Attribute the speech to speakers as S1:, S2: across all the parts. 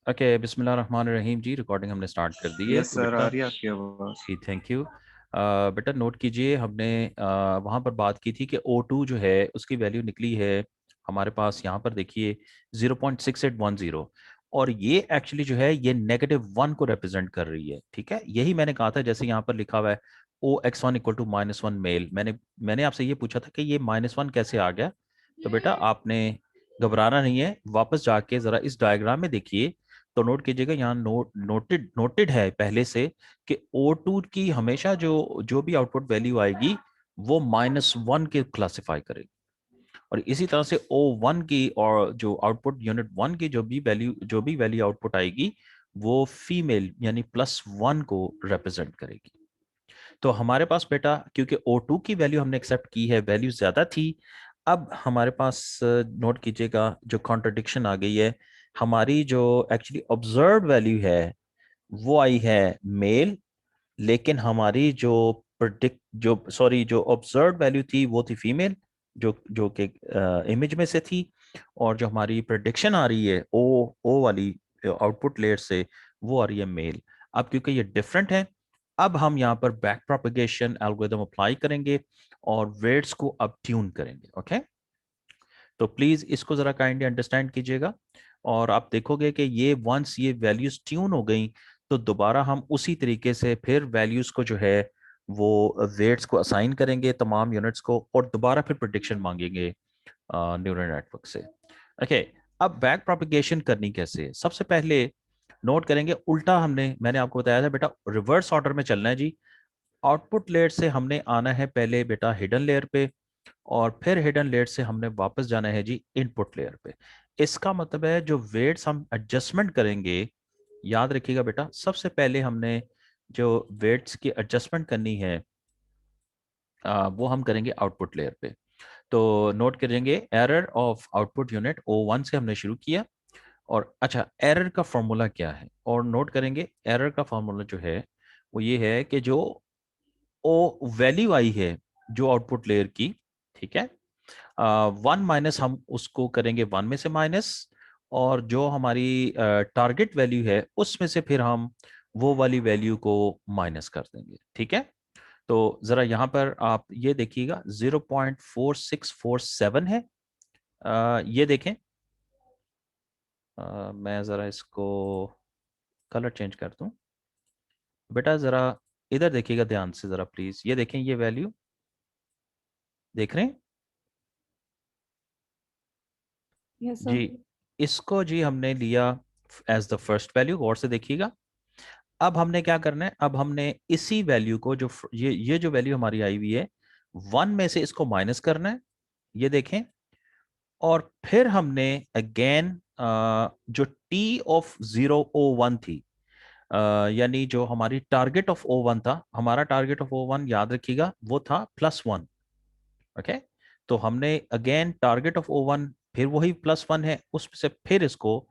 S1: Okay, बिस्मिल्लाह रहमान रहीम जी। Recording हमने start कर दी है।
S2: यस
S1: तो
S2: सर, आ
S1: बेटा
S2: रही है आपकी आवाज़।
S1: जी, थैंक यू। बेटा नोट कीजिए, हमने वहाँ पर बात की थी कि O2 जो है उसकी वैल्यू निकली है हमारे पास। यहाँ पर देखिए 0.6810, और ये एक्चुअली जो है ये -1 को रिप्रेजेंट कर रही है। ठीक है, यही मैंने कहा था। जैसे यहाँ पर लिखा हुआ है OX1 इक्वल टू -1 मेल, मैंने आपसे ये पूछा था कि ये -1 कैसे आ गया। तो बेटा आपने घबराना नहीं है, वापस जाके जरा इस डायग्राम में देखिए। तो नोट कीजिएगा, यहाँ नोटेड है पहले से कि O2 की हमेशा जो जो भी आउटपुट वैल्यू आएगी वो -1 के क्लासिफाई करेगी, और इसी तरह से O1 की और जो आउटपुट यूनिट 1 की जो भी वैल्यू आउटपुट आएगी वो फीमेल यानी +1 को रिप्रेजेंट करेगी। तो हमारे पास बेटा, क्योंकि O2 की वैल्यू हमने एक्सेप्ट की है, वैल्यू ज्यादा थी। अब हमारे पास नोट कीजिएगा जो कॉन्ट्रडिक्शन आ गई है। हमारी जो एक्चुअली ऑब्जर्व्ड वैल्यू है वो आई है मेल, लेकिन हमारी जो ऑब्जर्व्ड वैल्यू थी वो थी फीमेल, जो जो कि इमेज में से थी। और जो हमारी प्रिडिक्शन आ रही है ओ ओ वाली आउटपुट लेयर से, वो आ रही है मेल। अब क्योंकि ये डिफरेंट है, अब हम यहाँ पर बैक प्रोपेगेशन एल्गोरिथम अप्लाई करेंगे और वेट्स को अब ट्यून करेंगे। ओके, तो प्लीज इसको जरा काइंडली अंडरस्टैंड कीजिएगा। और आप देखोगे कि ये वंस ये वैल्यूज ट्यून हो गई, तो दोबारा हम उसी तरीके से फिर वैल्यूज को जो है वो वेट्स को असाइन करेंगे तमाम यूनिट्स को, और दोबारा फिर प्रिडिक्शन मांगेंगे न्यूरल नेटवर्क से। ओके, अब बैक प्रोपिगेशन करनी कैसे है? सबसे पहले नोट करेंगे उल्टा। मैंने आपको बताया था बेटा, रिवर्स ऑर्डर में चलना है जी। आउटपुट लेयर से हमने आना है पहले बेटा हिडन लेयर पे, और फिर हिडन लेयर से हमने वापस जाना है जी इनपुट लेयर पे। इसका मतलब है जो वेट्स हम एडजस्टमेंट करेंगे, याद रखिएगा बेटा, सबसे पहले हमने जो वेट्स की एडजस्टमेंट करनी है वो हम करेंगे आउटपुट लेयर पे। तो नोट करेंगे error of output unit O1 से हमने शुरू किया। और अच्छा, एरर का फॉर्मूला क्या है? और नोट करेंगे एरर का फॉर्मूला जो है वो ये है कि जो ओ वैल्यू आई है जो आउटपुट लेयर की, ठीक है, 1 - हम उसको करेंगे 1 में से माइनस, और जो हमारी टारगेट वैल्यू है उसमें से फिर हम वो वाली वैल्यू को माइनस कर देंगे। ठीक है, तो जरा यहाँ पर आप ये देखिएगा 0.4647 है। ये देखें, मैं ज़रा इसको कलर चेंज कर दूं। बेटा ज़रा इधर देखिएगा ध्यान से ज़रा प्लीज़, ये देखें, ये वैल्यू देख रहे हैं
S3: यस सर।
S1: जी? इसको जी हमने लिया एज द फर्स्ट वैल्यू, गौर से देखिएगा। अब हमने क्या करना है, अब हमने इसी वैल्यू को जो ये जो वैल्यू हमारी आई हुई है 1 में से इसको माइनस करना है, ये देखें। और फिर हमने अगेन जो टी ऑफ 0 O1 थी, यानी जो हमारी टारगेट ऑफ O1 था, हमारा टारगेट ऑफ O1 याद रखिएगा वो था +1। ओके, तो हमने अगेन टारगेट ऑफ O1 फिर वही +1 है, उससे फिर इसको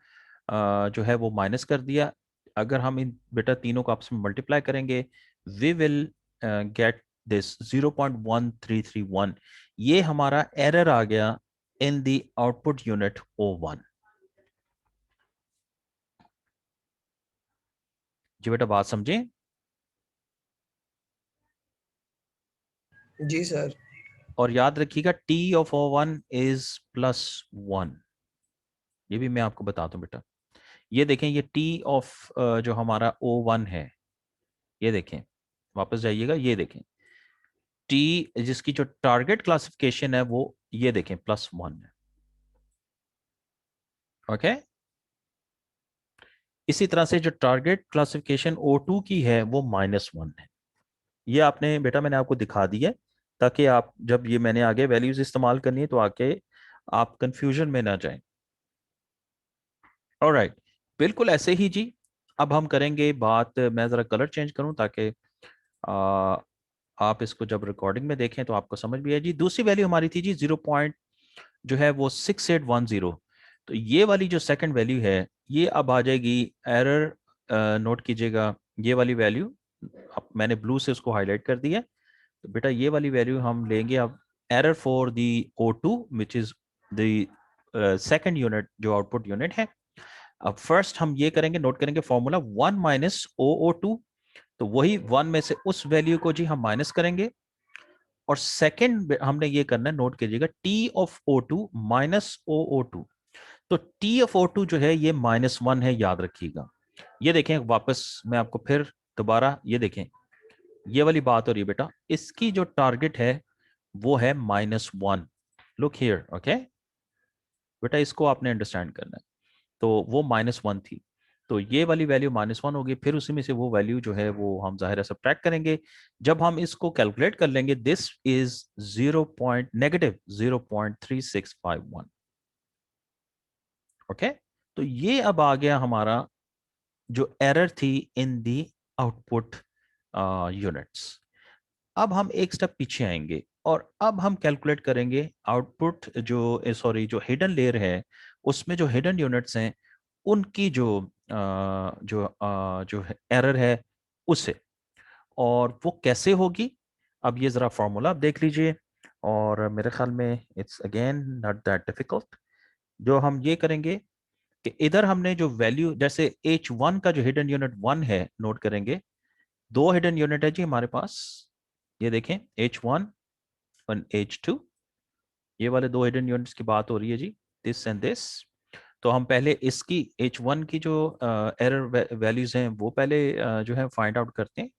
S1: जो है वो माइनस कर दिया। अगर हम इन बेटा तीनों को आपस में मल्टीप्लाई करेंगे, वी विल गेट दिस 0.1331। ये हमारा एरर आ गया in the output unit O1। जी बेटा, बात समझे?
S4: जी सर।
S1: और याद रखिएगा टी ऑफ O1 इज +1। ये भी मैं आपको बता दूं बेटा, ये देखें, ये टी ऑफ जो हमारा O1 है, ये देखें, वापस जाइएगा, ये देखें टी जिसकी जो टारगेट क्लासिफिकेशन है वो ये देखें +1 है। ओके, इसी तरह से जो टारगेट क्लासिफिकेशन O2 की है वो -1 है। ये आपने बेटा मैंने आपको दिखा दिया है, ताकि आप जब ये मैंने आगे वैल्यूज इस्तेमाल करनी है तो आके आप कंफ्यूजन में ना जाएं। ऑलराइट, बिल्कुल ऐसे ही जी। अब हम करेंगे बात, मैं जरा कलर चेंज करूं ताकि आ, आप इसको जब रिकॉर्डिंग में देखें तो आपको समझ भी आए जी। दूसरी वैल्यू हमारी थी जी 0 जो है वो 6810। तो ये वाली जो सेकंड वैल्यू है ये अब आ जाएगी एरर, नोट कीजिएगा ये वाली वैल्यू, अब मैंने ब्लू से उसको हाईलाइट कर दिया। तो बेटा ये वाली वैल्यू हम लेंगे अब error for the O2 which is the second unit जो आउटपुट यूनिट है। अब फर्स्ट हम ये करेंगे, नोट करेंगे फॉर्मूला 1 माइनस OO2, तो वही 1 में से उस वैल्यू को जी हम माइनस करेंगे, और सेकंड हमने ये करना है, नोट कीजिएगा, T of O2 minus OO2। तो T ऑफ O2 जो है ये -1 है, याद रखिएगा। ये देखें, वापस मैं आपको फिर दोबारा ये देखें, ये वाली बात हो रही है बेटा, इसकी जो टारगेट है वो है -1। लुक हियर, ओके बेटा, इसको आपने अंडरस्टैंड करना है। तो वो -1 थी, तो ये वाली वैल्यू -1 होगी, फिर उसी में से वो वैल्यू जो है वो हम जाहिर है सब्ट्रैक्ट करेंगे। जब हम इसको कैलकुलेट कर लेंगे, दिस इज -0.3651। ओके, तो ये अब आ गया हमारा जो एरर थी इन दी आउटपुट यूनिट्स। अब हम एक स्टेप पीछे आएंगे और अब हम कैलकुलेट करेंगे आउटपुट जो जो हिडन लेयर है, उसमें जो हिडन यूनिट्स हैं उनकी जो एरर है उसे, और वो कैसे होगी। अब ये जरा फॉर्मूला आप देख लीजिए, और मेरे ख्याल में it's again not that difficult. जो हम ये करेंगे कि इधर हमने जो वैल्यू, जैसे H1 का जो हिडन यूनिट 1 है, नोट करेंगे, दो हिडन यूनिट है जी हमारे पास। ये देखें, H1 और H2, ये वाले दो हिडन यूनिट्स की बात हो रही है जी, दिस एंड दिस। तो हम पहले इसकी H1 की जो एरर वैल्यूज हैं वो पहले जो है फाइंड आउट करते हैं।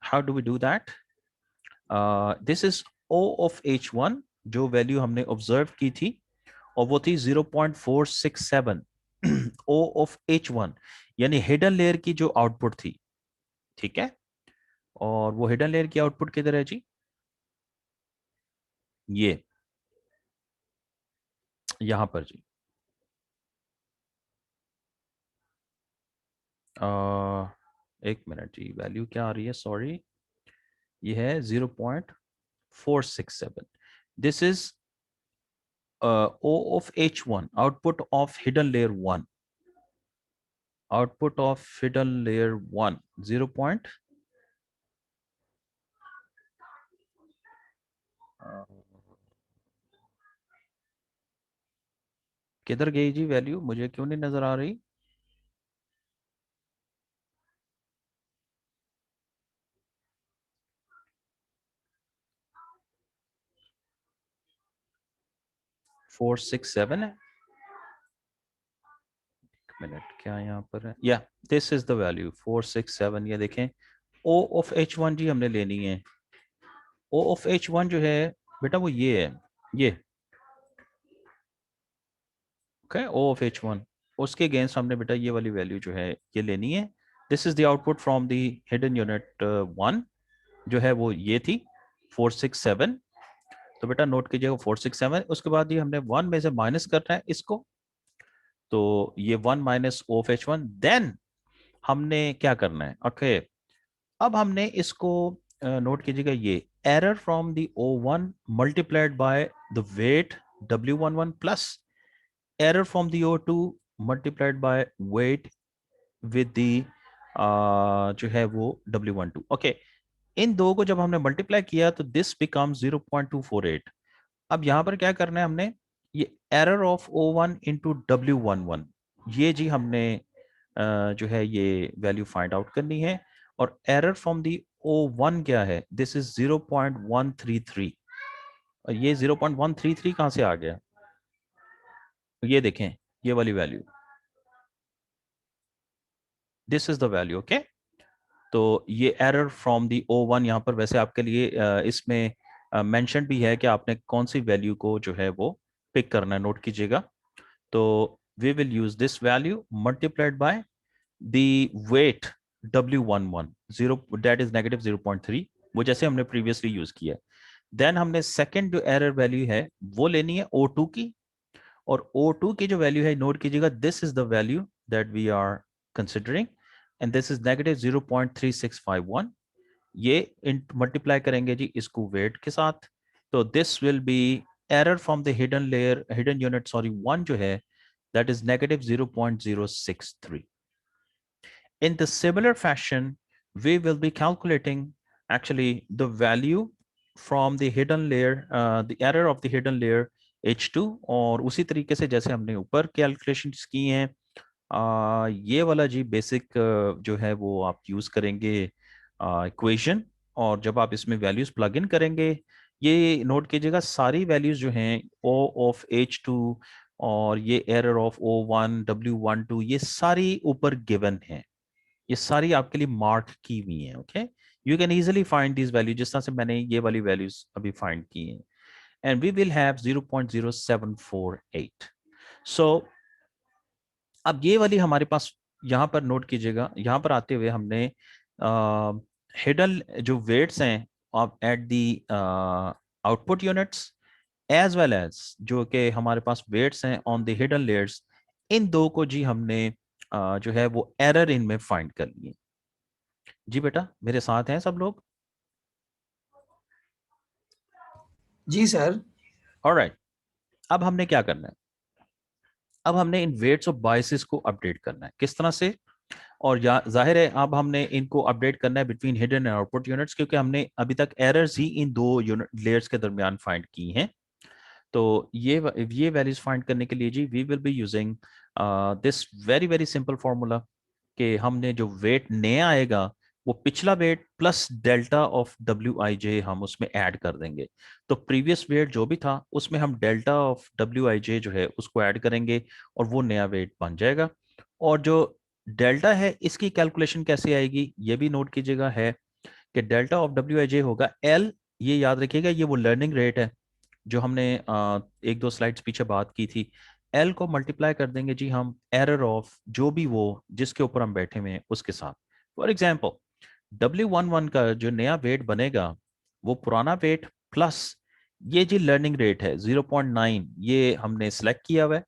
S1: How do we do that? This is O of H1, जो वैल्यू हमने ऑब्जर्व की थी, और वो थी 0.467 O ऑफ H1, यानी हिडन लेयर की जो आउटपुट थी। ठीक है, और वो हिडन लेयर की आउटपुट किधर है जी? ये यहां पर जी। एक मिनट जी, वैल्यू क्या आ रही है, सॉरी, ये है 0.467। This is O of H1, output of hidden layer 1, output of hidden layer 1, 0 point, किधर गई जी वैल्यू, मुझे क्यों नहीं नजर आ रही? फोर सिक्स सेवन है। एक मिनट, क्या यहाँ पर है, या दिस इज द वैल्यू 467। ये देखें, O ऑफ H1 जी हमने लेनी है। O ऑफ H1 जो है बेटा वो ये है, ये ओके, O ऑफ H1, उसके अगेंस्ट हमने बेटा ये वाली वैल्यू जो है ये लेनी है। This is the output from the hidden unit 1, जो है वो ये थी 467। तो बेटा नोट कीजिएगा 467, उसके बाद ये हमने 1 में से माइनस करना है इसको, तो ये 1 माइनस ऑफ H1। देन हमने क्या करना है, ओके, अब हमने इसको नोट कीजिएगा, ये error from the O1 multiplied by the weight W11 plus error from the O2 multiplied by weight with the जो है वो W12। ओके, इन दो को जब हमने मल्टीप्लाई किया तो दिस बिकम 0.248। अब यहां पर क्या करना है हमने, ये error of O1 into W11, ये जी हमने जो है ये वैल्यू फाइंड आउट करनी है। और एरर फ्रॉम दी O1 क्या है, दिस इज 0.133। और ये 0.133 कहां से आ गया, ये देखें, ये वाली value, this is the value. Okay, तो ये एरर फ्रॉम दी O1 यहाँ पर वैसे आपके लिए इसमें मेंशन भी है कि आपने कौन सी वैल्यू को जो है वो पिक करना है, नोट कीजिएगा। तो we will use this value multiplied by the weight W11 0, that is -0.3, वो जैसे हमने प्रीवियसली यूज किया। देन हमने सेकंड जो एरर वैल्यू है वो लेनी है O2 की, और O2 की जो वैल्यू है नोट कीजिएगा, this is the value that we are considering, and this is -0.3651। ये मल्टीप्लाई करेंगे जी इसको वेट के साथ, तो this will B error from the hidden layer, hidden unit sorry 1 जो है, that is -0.063. In the similar fashion, we will be calculating actually the value from the hidden layer, the error of the hidden layer H2, और उसी तरीके से जैसे हमने ऊपर calculations की हैं ये वाला जी बेसिक जो है वो आप यूज करेंगे इक्वेशन, और जब आप इसमें वैल्यूज प्लग इन करेंगे, ये नोट कीजिएगा सारी वैल्यूज जो हैं ओ ऑफ H2 और ये एरर ऑफ O1 W12 ये सारी ऊपर गिवन है, ये सारी आपके लिए मार्क की हुई है। Okay, you can easily find this value, जिस तरह से मैंने ये वाली वैल्यूज अभी फाइंड की हैं, एंड वी विल हैव 0.0748। सो अब ये वाली हमारे पास, यहाँ पर नोट कीजिएगा, यहाँ पर आते हुए हमने हिडन जो वेट्स हैं of at the output units, as well as जो कि हमारे पास वेट्स हैं ऑन द हिडन लेयर्स, इन दो को जी हमने जो है वो एरर इनमें फाइंड कर लिए। जी बेटा, मेरे साथ हैं सब लोग?
S2: जी सर।
S1: ऑलराइट, अब हमने क्या करना है, अब हमने इन वेट्स और बायसेस को अपडेट करना है। किस तरह से? और या जाहिर है अब हमने इनको अपडेट करना है between hidden and output units, क्योंकि हमने अभी तक एरर्स ही इन दो यूनिट लेयर्स के दरमियान फाइंड की हैं। तो ये वैल्यूज फाइंड करने के लिए जी we will be using this very very simple formula, कि हमने जो वेट नया आएगा वो पिछला weight plus delta of WIJ हम उसमें ऐड कर देंगे। तो प्रीवियस वेट जो भी था उसमें हम डेल्टा ऑफ WIJ जो है उसको ऐड करेंगे और वो नया वेट बन जाएगा। और जो डेल्टा है इसकी कैलकुलेशन कैसे आएगी ये भी नोट कीजिएगा, है कि डेल्टा ऑफ WIJ होगा L, ये याद रखिएगा ये वो लर्निंग रेट है जो हमने एक दो स्लाइड्स पीछे बात की थी। एल को मल्टीप्लाई कर देंगे जी हम एरर ऑफ जो भी वो जिसके ऊपर हम बैठे हुए हैं उसके साथ। फॉर एग्जाम्पल W11 का जो नया वेट बनेगा वो पुराना वेट प्लस ये जी लर्निंग रेट है 0.9, ये हमने सेलेक्ट किया हुआ है,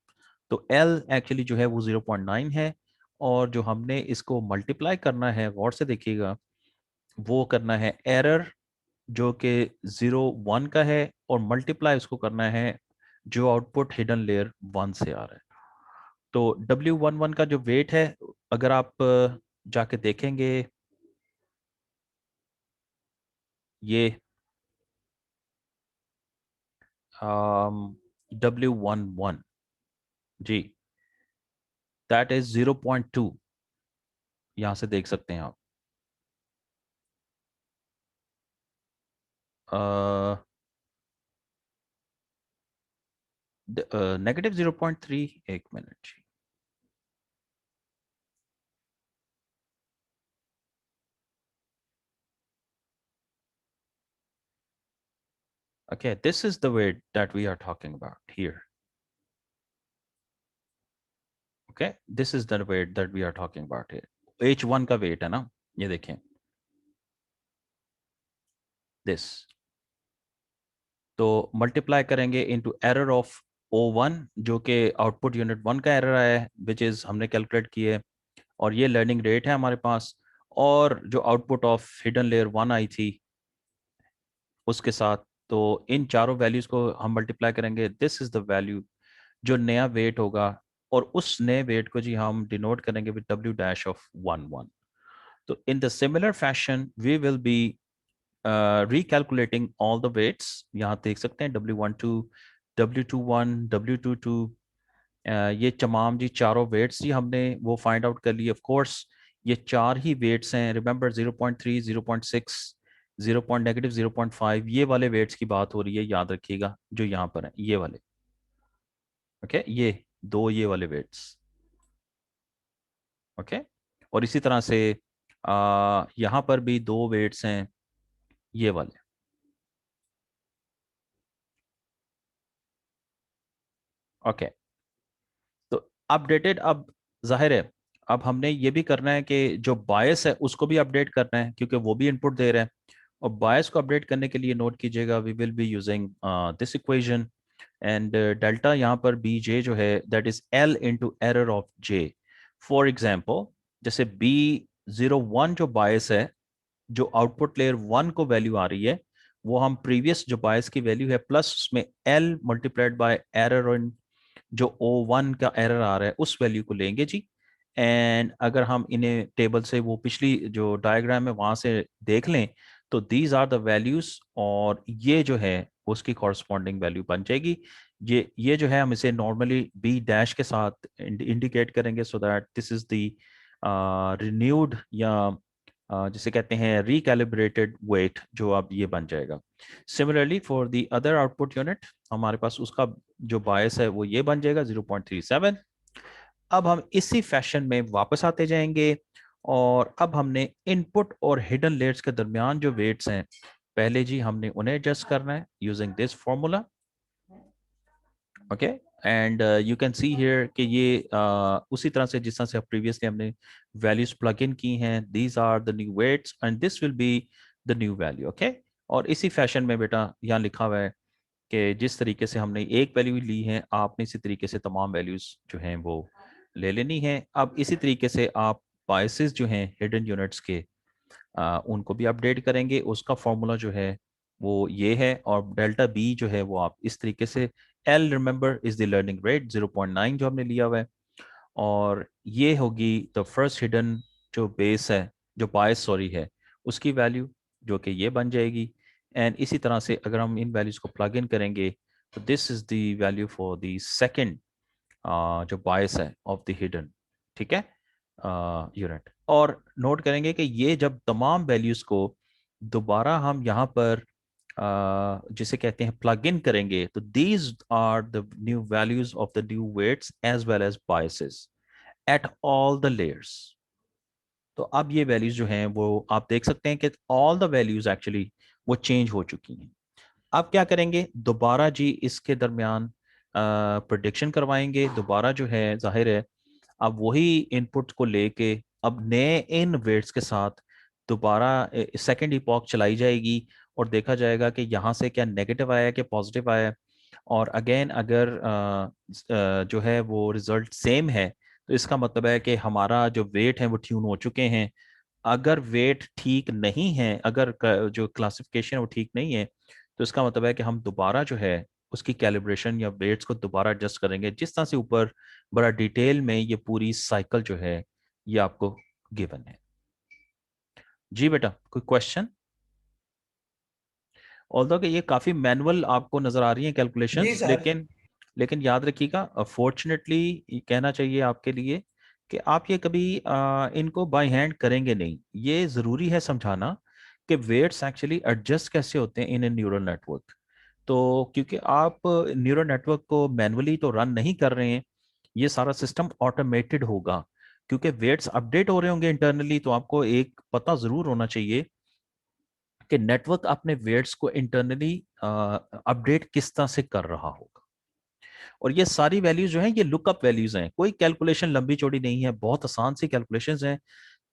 S1: तो L एक्चुअली जो है वो 0.9 है। और जो हमने इसको मल्टीप्लाई करना है, गौर से देखिएगा, वो करना है एरर जो कि 0.1 का है, और मल्टीप्लाई उसको करना है जो आउटपुट हिडन लेयर 1 से आ रहा है। तो W11 का जो वेट है, अगर आप जाके देखेंगे, ये W11 जी, दैट इज 0.2, यहां से देख सकते हैं आप। -0.3, एक मिनट जी। Okay, this is the weight that we are talking about here. Okay, this is the weight that we are talking about here. H1 का weight है ना, ये देखें, this, तो मल्टीप्लाई करेंगे इनटू एरर ऑफ O1 जो कि आउटपुट यूनिट 1 का एरर आया है, विच इज हमने कैलकुलेट किए, और ये लर्निंग रेट है हमारे पास, और जो आउटपुट ऑफ हिडन लेयर 1 आई थी उसके साथ। तो इन चारों वैल्यूज को हम मल्टीप्लाई करेंगे, दिस इज द वैल्यू जो नया वेट होगा, और उस नए वेट को जी हम डिनोट करेंगे विद W डैश ऑफ 11। तो in the similar fashion we will be recalculating all the weights, यहाँ देख सकते हैं W12, W21, W22, ये तमाम जी चारों वेट्स जी हमने वो फाइंड आउट कर लिए। ऑफ कोर्स ये चार ही वेट्स हैं, रिमेंबर 0.3, 0.6, 0.-0.5, ये वाले वेट्स की बात हो रही है, याद रखिएगा, जो यहाँ पर हैं ये वाले। ओके, ये दो ये वाले वेट्स। ओके, और इसी तरह से यहाँ पर भी दो वेट्स हैं ये वाले। ओके, तो अपडेटेड, अब जाहिर है अब हमने ये भी करना है कि जो बायस है उसको भी अपडेट करना है, क्योंकि वो भी इनपुट दे रहे हैं। और बायस को अपडेट करने के लिए नोट कीजिएगा we will be using this equation, and delta यहाँ पर BJ जो है that is L into error of J। For example जैसे B01 जो बायस है, जो आउटपुट लेयर 1 को वैल्यू आ रही है, वो हम प्रीवियस जो बायस की वैल्यू है प्लस उसमें L मल्टीप्लाइड बाय एरर, जो O1 का एरर आ रहा है उस वैल्यू को लेंगे जी। एंड अगर हम इन्हें टेबल से वो पिछली जो डायग्राम है वहां से देख लें, तो दीज आर द वैल्यूज, और ये जो है उसकी कॉरस्पॉन्डिंग वैल्यू बन जाएगी। ये जो है हम इसे नॉर्मली बी डैश के साथ इंडिकेट करेंगे, so that this is the renewed या जिसे कहते हैं रिकैलिब्रेटेड वेट, जो अब ये बन जाएगा। Similarly for the other output unit हमारे पास उसका जो बायस है वो ये बन जाएगा 0.37। अब हम इसी फैशन में वापस आते जाएंगे और अब हमने इनपुट और हिडन लेयर्स के दरमियान जो वेट्स हैं पहले जी हमने उन्हें एडजस्ट करना है using this formula. Okay, and you can see here कि ये उसी तरह से जिस तरह से प्रीवियसली हमने वैल्यूज प्लग इन की हैं, these are the new weights and this will be the new value. Okay, और इसी फैशन में बेटा यहाँ लिखा हुआ है कि जिस तरीके से हमने एक वैल्यू ली है आपने इसी तरीके से तमाम वैल्यूज जो हैं वो ले लेनी है। अब इसी तरीके से आप बायसेस जो हैं हिडन यूनिट्स के उनको भी अपडेट करेंगे। उसका फॉर्मूला जो है वो ये है, और डेल्टा बी जो है वो आप इस तरीके से, L remember is the learning rate 0.9 जो हमने लिया हुआ है, और ये होगी द फर्स्ट हिडन जो बेस है, जो बायस सॉरी है, उसकी वैल्यू जो कि ये बन जाएगी। एंड इसी तरह से अगर हम इन वैल्यूज को प्लग इन करेंगे तो this is the value for the second जो बायस है ऑफ द हिडन, ठीक है, यूनिट। और नोट करेंगे कि ये जब तमाम वैल्यूज को दोबारा हम यहाँ पर जिसे कहते हैं प्लग इन करेंगे तो these are the new values of the new weights as well as biases at all the layers. तो अब ये वैल्यूज जो हैं वो आप देख सकते हैं कि ऑल द वैल्यूज एक्चुअली वो चेंज हो चुकी हैं। अब क्या करेंगे, दोबारा जी इसके दरमियान प्रोडिक्शन करवाएंगे दोबारा, जो है जाहिर है अब वही इनपुट को लेके अब नए इन वेट्स के साथ दोबारा सेकेंड इपॉक चलाई जाएगी और देखा जाएगा कि यहाँ से क्या नेगेटिव आया है कि पॉजिटिव आया है। और अगेन अगर जो है वो रिजल्ट सेम है तो इसका मतलब है कि हमारा जो वेट है वो ट्यून हो चुके हैं। अगर वेट ठीक नहीं है, अगर जो क्लासिफिकेशन है वो ठीक नहीं है, तो इसका मतलब है कि हम दोबारा जो है उसकी कैलिब्रेशन या वेट्स को दोबारा एडजस्ट करेंगे, जिस तरह से ऊपर बड़ा डिटेल में ये पूरी साइकिल जो है ये आपको गिवन है। जी बेटा, कोई क्वेश्चन? ऑल्दो कि ये काफी मैनुअल आपको नजर आ रही हैं
S2: जी
S1: कैलकुलेशंस,
S2: सर।
S1: लेकिन लेकिन याद रखिएगा, फॉर्चुनेटली कहना चाहिए आपके लिए कि आप ये कभी इनको बाय हैंड करेंगे नहीं। ये जरूरी है समझाना कि वेट्स एक्चुअली एडजस्ट कैसे होते हैं इन ए न्यूरल नेटवर्क। तो क्योंकि आप न्यूरल नेटवर्क को मैनुअली तो रन नहीं कर रहे हैं, ये सारा सिस्टम ऑटोमेटेड होगा। क्योंकि वेट्स अपडेट हो रहे होंगे इंटरनली, तो आपको एक पता जरूर होना चाहिए कि नेटवर्क अपने वेट्स को इंटरनली अपडेट किस तरह से कर रहा होगा। और ये सारी वैल्यूज जो हैं ये लुकअप वैल्यूज हैं, कोई कैलकुलेशन लंबी चौड़ी नहीं है, बहुत आसान सी कैलकुलेशंस हैं।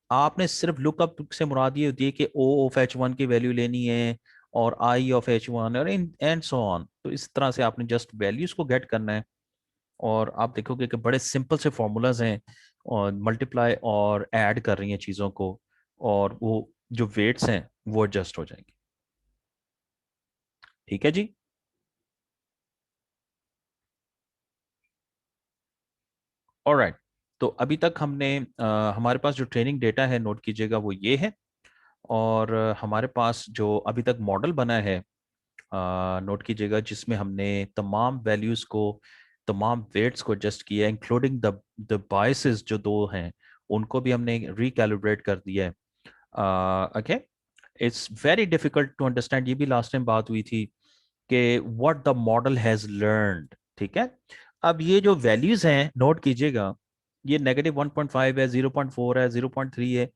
S1: आपने सिर्फ लुकअप से मुराद ये होती है कि ओ ऑफ एच वन की वैल्यू लेनी है और आई ऑफ एच वन और इन एंड सो ऑन। तो इस तरह से आपने जस्ट वैल्यूज को गेट करना है और आप देखोगे कि बड़े सिंपल से फॉर्मूलाज हैं और मल्टीप्लाई और ऐड कर रही हैं चीज़ों को, और वो जो वेट्स हैं वो एडजस्ट हो जाएंगे। ठीक है जी। ऑलराइट, तो अभी तक हमने हमारे पास जो ट्रेनिंग डेटा है नोट कीजिएगा वो ये है, और हमारे पास जो अभी तक मॉडल बना है नोट कीजिएगा, जिसमें हमने तमाम वैल्यूज को, तमाम वेट्स को एडजस्ट किया है, इंक्लूडिंग द बायसेस जो दो हैं उनको भी हमने रिकैलिब्रेट कर दिया है। Okay, it's very difficult to understand, ये भी लास्ट टाइम बात हुई थी कि what the model has learned. ठीक है, अब ये जो वैल्यूज हैं नोट कीजिएगा, ये -1.5 है, 0.4 है, 0.3 है,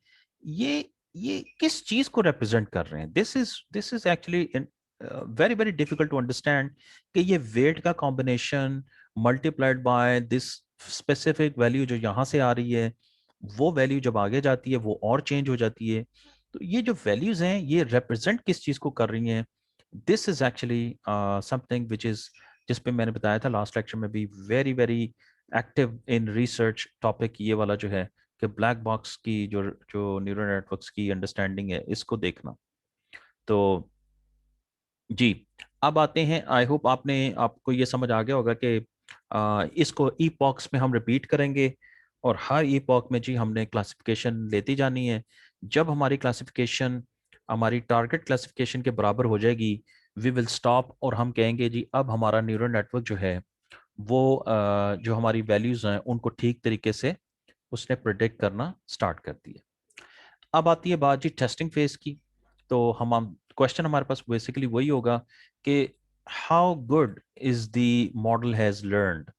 S1: ये ये किस चीज को रिप्रेजेंट कर रहे हैं? This is actually very very difficult to understand कि ये वेट का combination multiplied by this specific value जो यहाँ से आ रही है, वो वैल्यू जब आगे जाती है वो और चेंज हो जाती है। तो ये जो वैल्यूज हैं ये रिप्रेजेंट किस चीज को कर रही हैं? This is actually something which is, जिस पे मैंने बताया था लास्ट लेक्चर में भी, very very active in research topic ये वाला जो है कि ब्लैक बॉक्स की जो जो न्यूरल नेटवर्क्स की अंडरस्टैंडिंग है इसको देखना। तो जी, अब आते हैं, आई होप आपको ये समझ आ गया होगा कि इसको ईपॉक्स में हम रिपीट करेंगे और हर ईपॉक में जी हमने क्लासिफिकेशन लेती जानी है। जब हमारी क्लासिफिकेशन हमारी टारगेट क्लासिफिकेशन के बराबर हो जाएगी वी विल स्टॉप और हम कहेंगे जी अब हमारा न्यूरल नेटवर्क जो है वो जो हमारी वैल्यूज हैं उनको ठीक तरीके से उसने प्रिडिक्ट करना स्टार्ट कर दिया। अब आती है बात जी टेस्टिंग फेज की। तो हम क्वेश्चन हमारे पास बेसिकली वही होगा कि how good is the model has learned.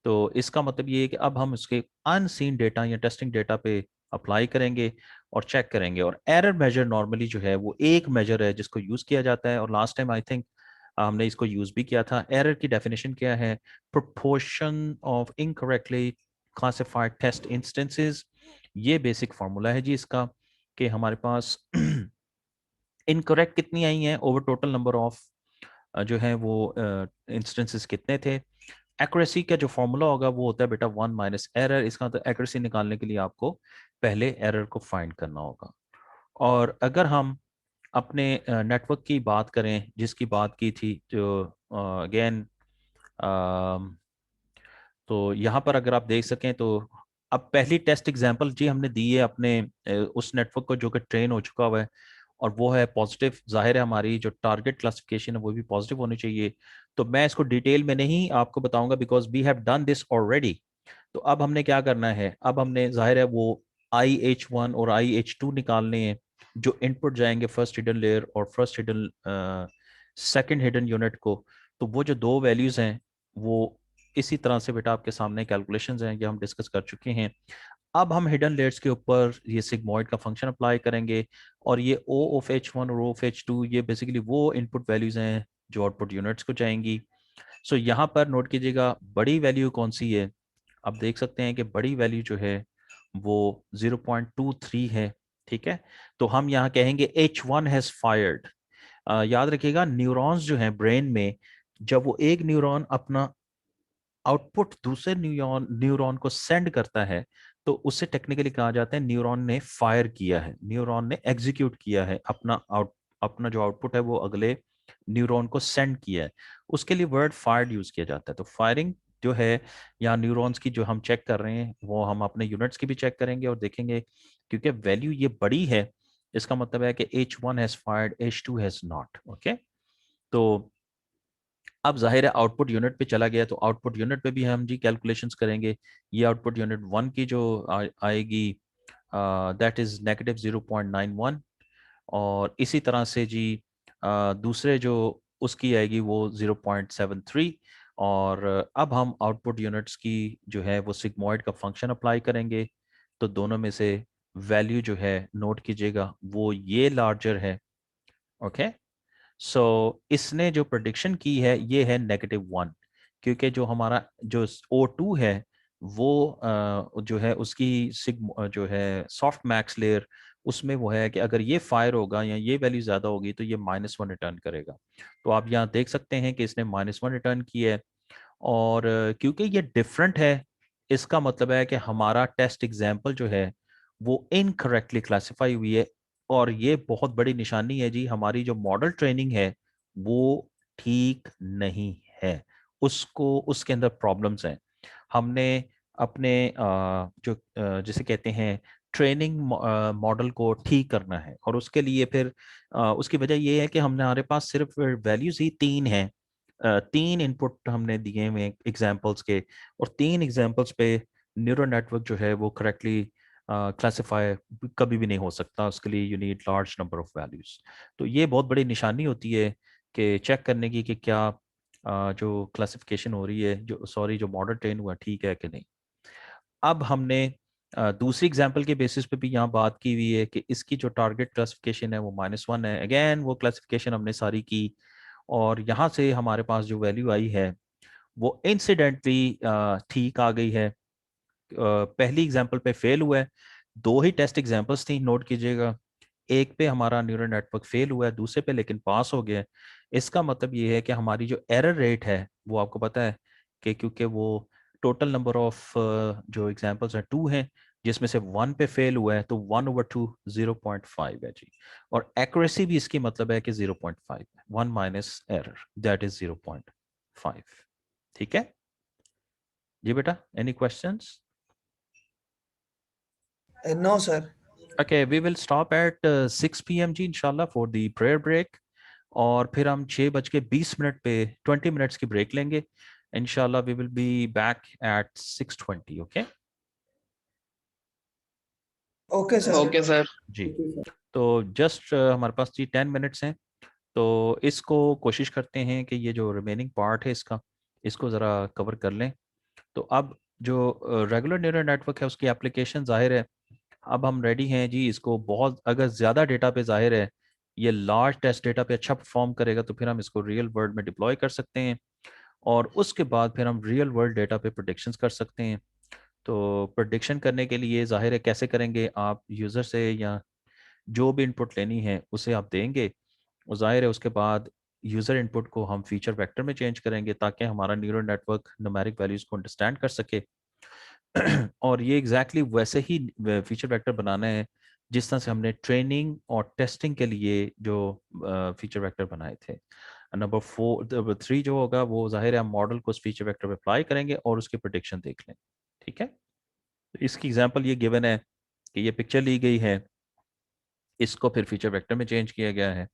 S1: तो इसका मतलब ये है कि अब हम उसके अनसीन डेटा या टेस्टिंग डेटा पे अप्लाई करेंगे और चेक करेंगे। और एरर मेजर नॉर्मली जो है वो एक मेजर है जिसको यूज किया जाता है, और लास्ट टाइम आई थिंक हमने इसको यूज भी किया था। एरर की डेफिनेशन क्या है? Proportion of incorrectly classified test instances. ये बेसिक फार्मूला है जी इसका, कि हमारे पास इनकरेक्ट कितनी आई हैं ओवर टोटल नंबर ऑफ जो है वो इंस्टेंसेस कितने थे। एक्यूरेसी का जो फॉर्मूला होगा वो होता है बेटा 1 माइनस एरर। इसका मतलब एक्यूरेसी निकालने के लिए आपको पहले एरर को फाइंड करना होगा। और अगर हम अपने नेटवर्क की बात करें जिसकी बात की थी, जो अगेन तो यहाँ पर अगर आप देख सकें तो अब पहली टेस्ट एग्जांपल जी हमने दी है अपने उस नेटवर्क को जो कि ट्रेन हो चुका हुआ है, और वो है पॉजिटिव। जाहिर है हमारी जो टारगेट क्लासिफिकेशन है वो भी पॉजिटिव होनी चाहिए। तो मैं इसको डिटेल में नहीं आपको बताऊंगा because we have done this already. तो अब हमने क्या करना है, अब हमने जाहिर है वो IH1 और IH2 निकालने हैं जो इनपुट जाएंगे फर्स्ट हिडन लेयर और first hidden second hidden unit को। तो वो जो दो वैल्यूज हैं वो इसी तरह से बेटा आपके सामने कैलकुलेशंस हैं, ये हम डिस्कस कर चुके हैं। अब हम हिडन लेयर्स के ऊपर ये सिग्मॉइड का फंक्शन अप्लाई करेंगे, और ये O ऑफ H1 और O ऑफ H2 ये बेसिकली वो इनपुट वैल्यूज हैं जो आउटपुट यूनिट्स को जाएंगी। सो यहाँ पर नोट कीजिएगा बड़ी वैल्यू कौन सी है। आप देख सकते हैं कि बड़ी वैल्यू जो है वो 0.23 है। ठीक है, तो हम यहाँ कहेंगे H1 हैज फायर्ड। याद रखिएगा न्यूरॉन्स जो हैं ब्रेन में, जब वो एक न्यूरॉन अपना आउटपुट दूसरे न्यूरॉन न्यूरॉन को सेंड करता है तो उससे टेक्निकली कहा जाता है न्यूरॉन ने फायर किया है, न्यूरॉन ने एग्जीक्यूट किया है अपना जो आउटपुट है वो अगले न्यूरॉन को सेंड किया है। उसके लिए वर्ड फायर्ड यूज किया जाता है। तो फायरिंग जो है यहाँ न्यूरॉन्स की जो हम चेक कर रहे हैं वो हम अपने यूनिट्स की भी चेक करेंगे और देखेंगे, क्योंकि वैल्यू ये बड़ी है इसका मतलब है कि H1 has fired, H2 has not. Okay, तो अब जाहिर है आउटपुट यूनिट पे चला गया तो आउटपुट यूनिट पे भी हम जी कैलकुलेशंस करेंगे। ये आउटपुट यूनिट 1 की जो आएगी दैट इज -0.91, और इसी तरह से जी दूसरे जो उसकी आएगी वो 0.73। और अब हम आउटपुट यूनिट्स की जो है वो सिग्मॉइड का फंक्शन अप्लाई करेंगे। तो दोनों में से वैल्यू जो है नोट कीजिएगा वो ये लार्जर है। ओके, सो इसने जो प्रोडिक्शन की है ये है -1, क्योंकि जो हमारा जो O2 है वो जो है उसकी सिग्मा जो है सॉफ्ट मैक्स लेयर, उसमें वो है कि अगर ये फायर होगा या ये वैल्यू ज़्यादा होगी तो ये -1 रिटर्न करेगा। तो आप यहाँ देख सकते हैं कि इसने -1 रिटर्न की है। और क्योंकि ये डिफरेंट है इसका मतलब है कि हमारा टेस्ट एग्जाम्पल जो है वो इनकरेक्टली क्लासिफाई हुई है। और ये बहुत बड़ी निशानी है जी, हमारी जो मॉडल ट्रेनिंग है वो ठीक नहीं है, उसको उसके अंदर प्रॉब्लम्स हैं। हमने अपने जो जिसे कहते हैं ट्रेनिंग मॉडल को ठीक करना है, और उसके लिए फिर उसकी वजह ये है कि हमारे पास सिर्फ वैल्यूज ही तीन हैं। तीन इनपुट हमने दिए हुए एग्जाम्पल्स के, और तीन एग्जाम्पल्स पे न्यूरल नेटवर्क जो है वो करेक्टली क्लासिफाई कभी भी नहीं हो सकता। उसके लिए you need large number of values. तो ये बहुत बड़ी निशानी होती है कि चेक करने की कि क्या जो क्लासिफिकेशन हो रही है, जो सॉरी जो मॉडल ट्रेन हुआ ठीक है कि नहीं। अब हमने दूसरी एग्जाम्पल के बेसिस पे भी यहाँ बात की हुई है कि इसकी जो टारगेट क्लासिफिकेशन है वो -1 है। अगेन वो क्लासिफिकेशन हमने सारी की, और यहाँ से हमारे पास जो वैल्यू आई है वो इंसिडेंटली ठीक आ गई है। पहली एग्जांपल पे फेल हुआ है। दो ही टेस्ट एग्जांपल्स थी, नोट कीजिएगा। एक पे हमारा न्यूरल नेटवर्क फेल हुआ है, दूसरे पे लेकिन पास हो गया है। इसका मतलब ये है कि हमारी जो एरर रेट है वो आपको पता है कि क्योंकि वो टोटल नंबर ऑफ जो एग्जांपल्स हैं 2 हैं, जिसमें से 1 पे फेल हुआ है तो 1/2 0.5 है जी। और एक्यूरेसी भी इसकी मतलब है कि 0.5 है, 1 माइनस एरर दैट इज 0.5। ठीक है जी बेटा, any questions?
S2: No, sir.
S1: Okay, we will stop at 6 p.m. ji inshallah for the prayer break. और फिर हम 6:20 पे 20 मिनट्स की ब्रेक लेंगे। इंशाल्लाह we will be back at 6:20। Okay
S2: okay sir.
S4: Okay sir.
S1: जी। तो जस्ट हमारे पास जी 10 मिनट्स हैं, तो इसको कोशिश करते हैं कि ये जो रिमेनिंग पार्ट है इसका, इसको ज़रा कवर कर लें। तो अब जो रेगुलर न्यूरल नेटवर्क है उसकी एप्लीकेशन ज़ाहिर है, अब हम रेडी हैं जी इसको बहुत, अगर ज़्यादा डेटा पे ज़ाहिर है ये लार्ज टेस्ट डेटा पे अच्छा परफॉर्म करेगा तो फिर हम इसको रियल वर्ल्ड में डिप्लॉय कर सकते हैं, और उसके बाद फिर हम रियल वर्ल्ड डेटा पे प्रोडिक्शंस कर सकते हैं। तो प्रोडिक्शन करने के लिए ज़ाहिर है कैसे करेंगे, आप यूज़र से या जो भी इनपुट लेनी है उसे आप देंगे, और ज़ाहिर है उसके बाद यूज़र इनपुट को हम फीचर वेक्टर में चेंज करेंगे ताकि हमारा न्यूरल नेटवर्क न्यूमेरिक वैल्यूज़ को अंडरस्टैंड कर सके। और ये एग्जैक्टली वैसे ही फीचर वेक्टर बनाना है जिस तरह से हमने ट्रेनिंग और टेस्टिंग के लिए जो फीचर वेक्टर बनाए थे। नंबर 3 जो होगा वो ज़ाहिर है हम मॉडल को उस फीचर वेक्टर पे अप्लाई करेंगे और उसकी प्रेडिक्शन देख लें। ठीक है, तो इसकी एग्जांपल ये गिवन है कि ये पिक्चर ली गई है, इसको फिर फीचर वेक्टर में चेंज किया गया है,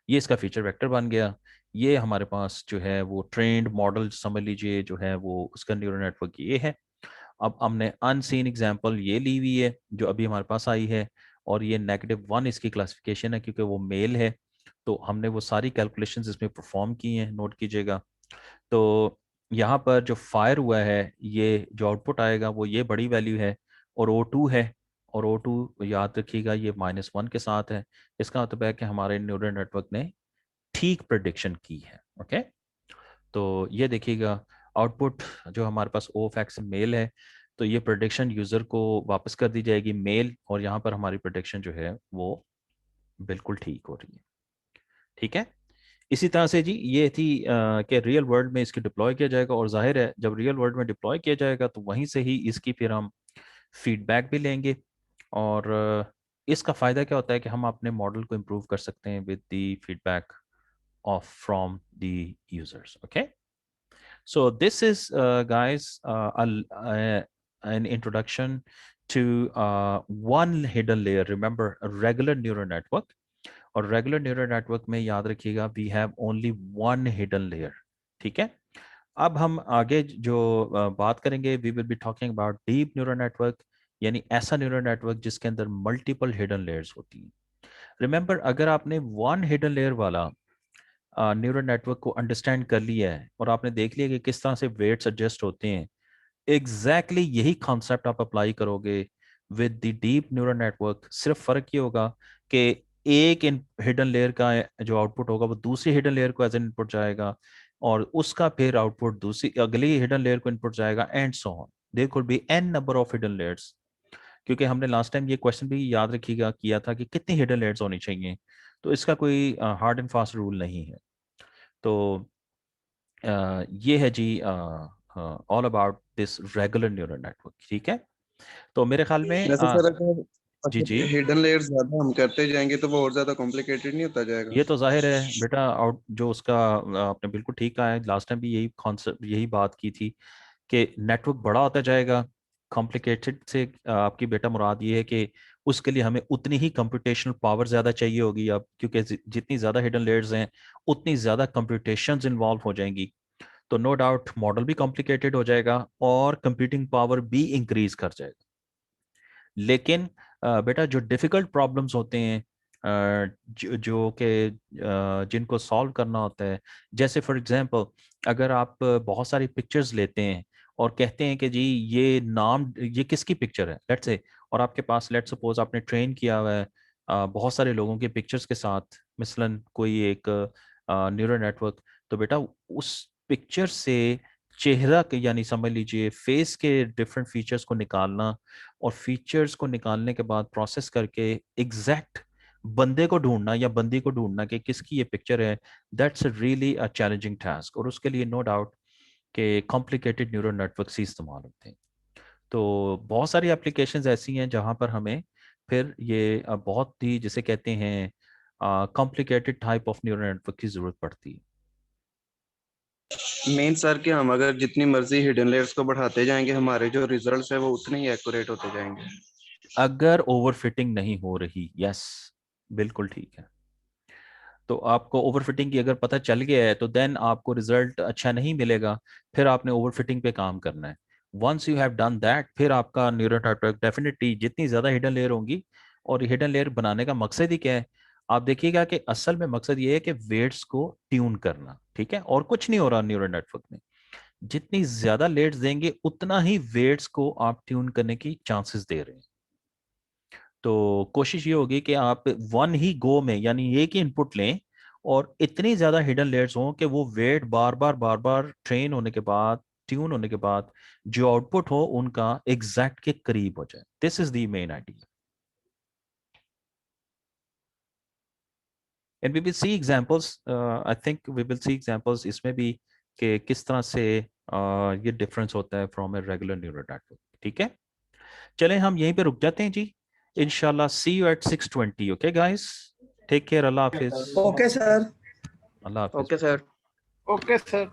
S1: ये इसका फीचर वेक्टर बन गया। ये हमारे पास जो है वो ट्रेंड मॉडल समझ लीजिए जो है वो उसका न्यूरल नेटवर्क ये है। अब हमने अनसीन एग्जांपल ये ली हुई है जो अभी हमारे पास आई है, और ये -1 इसकी क्लासिफिकेशन है क्योंकि वो मेल है, तो हमने वो सारी कैलकुलेशंस इसमें परफॉर्म की हैं, नोट कीजिएगा। तो यहाँ पर जो फायर हुआ है ये जो आउटपुट आएगा वो ये बड़ी वैल्यू है, और O2 है, और O2 याद रखिएगा ये -1 के साथ है। इसका मतलब है कि हमारे न्यूरल नेटवर्क ने ठीक प्रेडिक्शन की है। ओके, तो ये देखिएगा आउटपुट जो हमारे पास ओ ऑफ एक्स मेल है, तो ये प्रेडिक्शन यूज़र को वापस कर दी जाएगी मेल, और यहाँ पर हमारी प्रेडिक्शन जो है वो बिल्कुल ठीक हो रही है। ठीक है, इसी तरह से जी ये थी कि रियल वर्ल्ड में इसकी डिप्लॉय किया जाएगा, और जाहिर है जब रियल वर्ल्ड में डिप्लॉय किया जाएगा तो वहीं से ही इसकी फिर हम फीडबैक भी लेंगे, और इसका फ़ायदा क्या होता है कि हम अपने मॉडल को इम्प्रूव कर सकते हैं with the feedback of from the users. Okay, so this is guys an introduction to one hidden layer. Remember a regular neural network, और रेगुलर न्यूरल नेटवर्क में याद रखिएगा we have only one hidden layer. ठीक है, अब हम आगे जो बात करेंगे we will be talking about deep neural network, यानी ऐसा न्यूरल नेटवर्क जिसके अंदर मल्टीपल हिडन लेयर्स होती हैं। रिमेंबर अगर आपने वन हिडन लेयर वाला न्यूरल नेटवर्क को अंडरस्टैंड कर लिया है और आपने देख लिया कि किस तरह से वेट्स एडजस्ट होते हैं, एग्जैक्टली यही कॉन्सेप्ट आप अप्लाई करोगे with the deep neural network. सिर्फ फर्क ये होगा कि एक इन हिडन लेयर का जो आउटपुट होगा वो दूसरी हिडन लेयर को एज एन इनपुट जाएगा, और उसका फिर आउटपुट दूसरी अगली हिडन लेयर को इनपुट जाएगा, and so on. There could be n number of hidden layers, क्योंकि हमने लास्ट टाइम ये क्वेश्चन भी याद रखिएगा किया था कि कितनी हिडन लेयर्स होनी चाहिए, तो इसका कोई हार्ड एंड फास्ट रूल नहीं है। तो ये है जी all about this regular neural network. ठीक है, तो मेरे ख्याल में
S4: वैसे सर अगर
S1: जी जी,
S4: हिडन लेयर्स ज्यादा हम करते जाएंगे तो वो और ज्यादा कॉम्प्लिकेटेड नहीं होता जाएगा?
S1: ये तो जाहिर है बेटा आउट जो उसका आपने बिल्कुल ठीक कहा है, लास्ट टाइम भी यही कॉन्सेप्ट यही बात की थी कि नेटवर्क बड़ा होता जाएगा। कॉम्प्लिकेटेड से आपकी बेटा मुराद ये है कि उसके लिए हमें उतनी ही कंप्यूटेशनल पावर ज़्यादा चाहिए होगी अब, क्योंकि जितनी ज़्यादा हिडन लेयर्स हैं उतनी ज़्यादा कंप्यूटेशंस इन्वॉल्व हो जाएंगी, तो नो डाउट मॉडल भी कॉम्प्लिकेटेड हो जाएगा और कंप्यूटिंग पावर भी इंक्रीज कर जाएगा। लेकिन बेटा जो डिफ़िकल्ट प्रॉब्लम्स होते हैं जो कि जिनको सॉल्व करना होता है, जैसे फॉर एग्जांपल अगर आप बहुत सारी पिक्चर्स लेते हैं और कहते हैं कि जी ये नाम ये किसकी पिक्चर है लेट्स से, और आपके पास लेट्स सपोज आपने ट्रेन किया हुआ है बहुत सारे लोगों के पिक्चर्स के साथ, मिसलन कोई एक न्यूरल नेटवर्क, तो बेटा उस पिक्चर से चेहरा के यानी समझ लीजिए फेस के डिफरेंट फीचर्स को निकालना, और फीचर्स को निकालने के बाद प्रोसेस करके एग्जैक्ट बंदे को ढूंढना या बंदी को ढूंढना कि किसकी ये पिक्चर है, that's really a challenging task, और उसके लिए नो डाउट कि कॉम्प्लिकेटेड न्यूरल नेटवर्क ही इस्तेमाल होते हैं। तो बहुत सारी एप्लीकेशंस ऐसी हैं जहां पर हमें फिर ये बहुत ही जिसे कहते हैं complicated type of neural network की ज़रूरत पड़ती है।
S4: मेन सर कि हम अगर जितनी मर्जी हिडन लेयर्स को बढ़ाते जाएंगे हमारे जो रिजल्ट्स है वो उतने ही एक्यूरेट होते जाएंगे।
S1: अगर ओवरफिटिंग नहीं हो रही, यस बिल्कुल ठीक है। तो आपको ओवरफिटिंग की अगर पता चल गया है तो देन आपको रिजल्ट अच्छा नहीं मिलेगा, फिर आपने ओवरफिटिंग पे काम करना है। Once you have done that, फिर आपका न्यूरल नेटवर्क डेफिनेटली जितनी ज़्यादा हिडन लेयर होंगी, और हिडन लेयर बनाने का मकसद ही क्या है, आप देखिएगा कि असल में मकसद ये है कि वेट्स को ट्यून करना, ठीक है, और कुछ नहीं हो रहा न्यूरल नेटवर्क में। जितनी ज्यादा लेट्स देंगे उतना ही वेट्स को आप ट्यून करने की चांसेस दे रहे हैं। तो कोशिश ये होगी कि आप वन ही गो में, यानी एक ही इनपुट लें और इतनी ज्यादा हिडन लेयर्स हों कि वो वेट बार बार ट्रेन होने के बाद, ट्यून होने के बाद जो आउटपुट हो उनका एग्जैक्ट के करीब हो जाए। This is the main idea. And we will see examples, I think we will see examples इसमें भी कि किस तरह से ये डिफरेंस होता है from a regular neural network. ठीक है, चलें हम यहीं पे रुक जाते हैं जी। इंशाल्लाह see you at 6:20। Okay guys, take care, अल्लाह हाफिज।
S2: Okay sir.
S1: अल्लाह हाफिज।
S4: Okay sir.
S5: Okay sir.